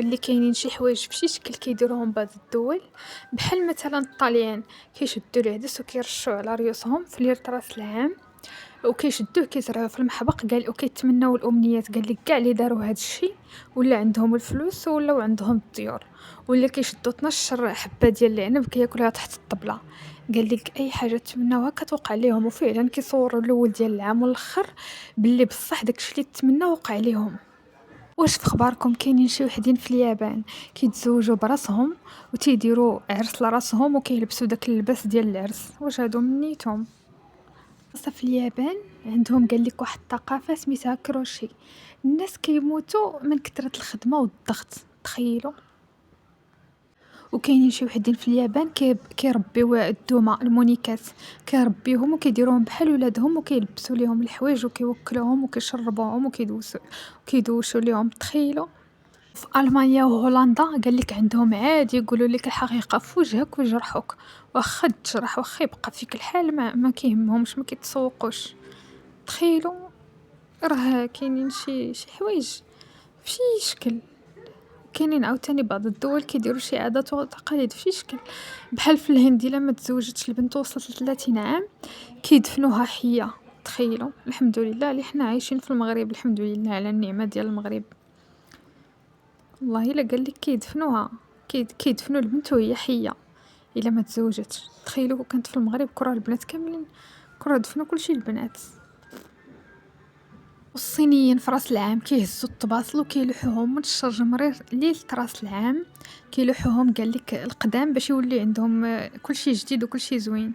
بلي كاينين شي حوايج بشي شكل كيديروهم بعض الدول، بحال مثلًا الطاليان كيشدّوا العدس وكيرشّوه على ريوسهم في ليلة راس العام، وكيشدّوه كيزرعوه في المحبق وكيتمناو الأمنيات لك كاع اللي داروا هاد الشي ولا عندهم الفلوس ولاو عندهم الطيور، ولا كيشدّوا 12 حبّة ديال العنب كياكلوها تحت الطبلة، لك أي حاجة تمناوها كتوقع ليهم، وفعلًا كيصوروا الأول ديال العام والآخر باللي بصح داك الشي اللي تمناو وقع ليهم. واش في خباركم كاينين شي وحدين في اليابان كيتزوجوا براسهم وتيديروا عرس لراسهم وكيلبسوا داك اللباس ديال العرس، واش هادو من نيتهم؟ أصلا في اليابان عندهم لك واحد الثقافة سميتها كروشي، الناس كيموتوا من كثرة الخدمة والضغط، تخيلوا. وكاينين شي وحدين في اليابان كيربيو الدومة المونيكات، كيربيوهم وكيديروهم بحال ولادهم وكيلبسوا ليهم الحوايج وكيوكلوهم وكيشربوهم وكيدوشوا ليهم، تخيلوا. في ألمانيا وهولندا لك عندهم عادي يقولوا لك الحقيقة في وجهك ويجرحوك، واخا تجرح واخا يبقى فيك الحال ما كيهمهمش، ما كيتسوقوش، تخيلوا. راه كاينين شي حوايج فشي شكل. كاينين عاوتاني بعض الدول كيديروا شي عادات وتقاليد فشي شكل، بحال في الهند إلا ما تزوجتش البنت وصلت ل30 عام كيدفنوها حية، تخيلوا. الحمد لله اللي حنا عايشين في المغرب، الحمد لله على النعمة ديال المغرب. والله إلا لك كيدفنوا البنت وهي حية إلا ما تزوجتش، تخيلوا كانت في المغرب كره البنات كاملين كره دفنوا كلشي البنات. والصينيين في راس العام كيهزوا الطباصل وكيلوحوهم من الشجر ليلة راس العام، كيلوحوهم لك القدام باش يولي عندهم كلشي جديد وكلشي زوين.